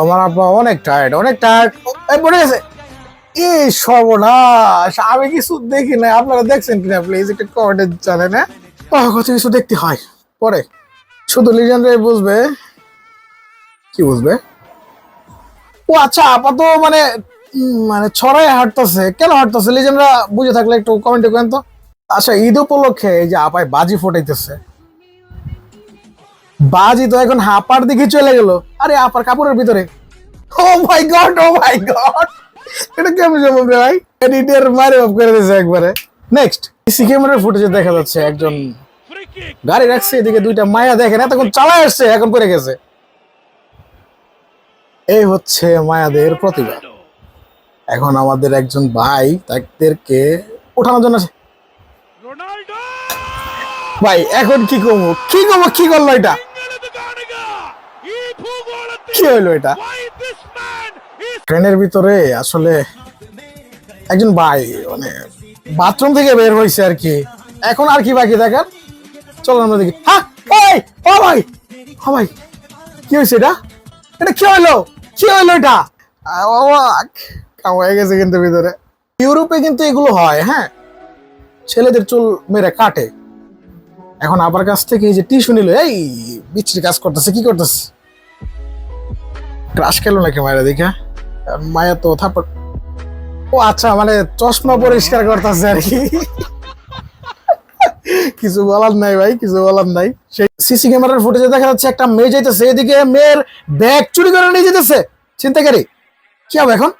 আমার আব্বা অনেক টায়ার্ড, অনেক টায়ার্ড। পড়ে গেছে। এই সর্বনাশ, আমি কিছু দেখি না। আপনারা দেখছেন কিনা প্লিজ একটু কমেন্টে জানেন। না কত কিছু দেখতে হয় পরে, শুধু লিজেন্ডারি বুঝবে। কি বুঝবে? ও আচ্ছা, আপাতত মানে মানে ছড়াই হাঁটতেছে। কেন হাঁটতেছে লিজেন্ডরা বুঝে থাকলে একটু কমেন্টে করেন তো। আচ্ছা, ঈদ উপলক্ষে এই যে আপায় বাজি ফোটাইতেছে। বাজি তো এখন হাপার দিকে চলে গেল। আরে আপার কাপড়ের ভিতরে। ও মাই গড, ও মাই গড, এটা কেমন সম্ভব রে ভাই? এডিটর মারে অফ করে দিয়েছে একবারে। নেক্সট, সিসি ক্যামেরার ফুটেজে দেখা যাচ্ছে একজন গাড়ি রাখছে, এদিকে দুইটা মায়া দেখেন এতক্ষণ চালায় আসছে, এখন পড়ে গেছে। এই হচ্ছে মায়াদের প্রতিভা। এখন আমাদের একজন ভাই তাদেরকে ওঠানোর জন্য ভাই এখন কি করবো, কি করবো, কি করলো এটা, কি হইলো এটা? ট্রেনের ভিতরে আসলে একজন ভাই মানে বাথরুম থেকে বের হয়েছে আর কি। এখন আর কি বাকি দেখার, চলো আমরা দেখি। হ্যাঁ ও ভাই, ও ভাই, কি হয়েছে এটা? এটা কি হইলো, কি হইলো এটা? কামাই গেছে কিন্তু ভিতরে। ইউরোপে কিন্তু এগুলো হয়। হ্যাঁ, ছেলেদের চুল মেরে কাটে। এখন আবার কাছ থেকে এই যে টিস্যু নিল, এই বিচ্ছিরি কাজ করতেছে। কি করতেছে? ক্রাশ খেলো নাকি মায়েরা দেখে? মায়া তো থাপ্পড়। ও আচ্ছা, মানে চশমা পরিষ্কার করতেছে আর কি। কিছু বলার নাই ভাই, কিছু বলার নাই। সেই সিসি ক্যামেরার ফুটেজে দেখা যাচ্ছে একটা মেয়ে যাইতেছে, এদিকে মেয়ের ব্যাগ চুরি করে নিয়ে যেতেছে ছিনতাইকারী। কি হবে এখন?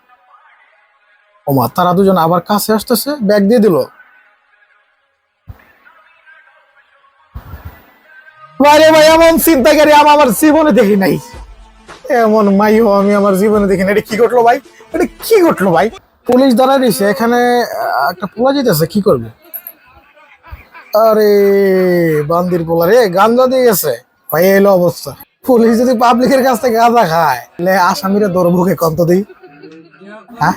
ও মা, তারা দুজন আবার কাছে আসতেছে, ব্যাগ দিয়ে দিল। ভাই ভাই, এমন ছিনতাইকারী আমি আমার জীবনে দেখি নাই। এমন মাইও আমি আমার জীবনে দেখি না। এটা কি ঘটলো ভাই, এটা কি ঘটলো ভাই? পুলিশ দাঁড়ায় রয়েছে এখানে, একটা পোলা যেতেছে, কি করবে? আরে বান্দির পোলা রে, গাঞ্জা দিয়ে গেছে ভাই। এলো অবস্থা। পুলিশ যদি পাবলিকের কাছ থেকে গাঁজা খায় তাহলে আসামিরা দৌড়বুকে কন্ত দিই। হ্যাঁ,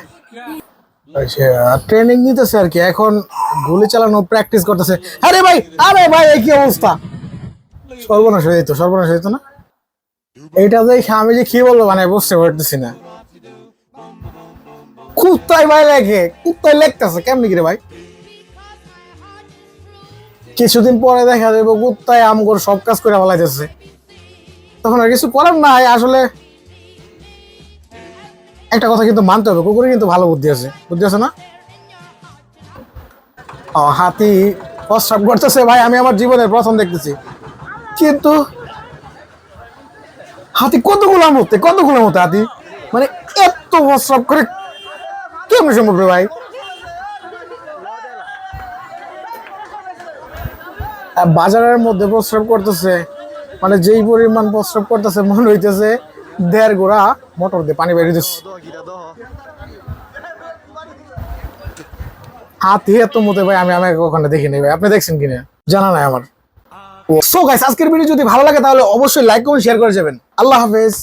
ট্রেনিং নিতেছে আর কি, এখন গুলি চালানো প্র্যাকটিস করতেছে। আরে ভাই, আরে ভাই, এই কি অবস্থা? সর্বনাশ হয়ে যেত, সর্বনাশ হয়ে যেত না? এইটা দেখে আমি যে কি বলবো মানে বুঝতে পারতেছি না। কুত্তায় ভাই লেখে, কুত্তায় লেখতেছে কেমনি কিরে ভাই? কিছুদিন পরে দেখা যাবে কুত্তায় আমগর সব কাজ করে ফেলাইতেছে, তখন আর কিছু করার নাই আসলে। একটা কথা কিন্তু মানতে হবে, কুকুরে কিন্তু ভালো বুদ্ধি আছে, বুদ্ধি আছে না? হাতি প্রস্রাব করতেছে ভাই, আমি আমার জীবনের প্রথম দেখতেছি। কিন্তু হাতি কতগুলো মতে হাতি মানে এত প্রস্রাব করে কেমন সম্ভব রে ভাই? বাজারের মধ্যে প্রস্রাব করতেছে, মানে যেই পরিমাণ প্রস্রাব করতেছে মনে হইতেছে 1.5 গোড়া মোটর দিয়ে পানি বেরিয়ে দিচ্ছে। হাতি এত মতে ভাই আমি ওখানে দেখিনি ভাই। আপনি দেখছেন কিনা জানা নাই আমার। সো গাইস, আজকের ভিডিও যদি ভালো লাগে তাহলে অবশ্যই লাইক কমেন্ট শেয়ার করে যাবেন। আল্লাহ হাফেজ।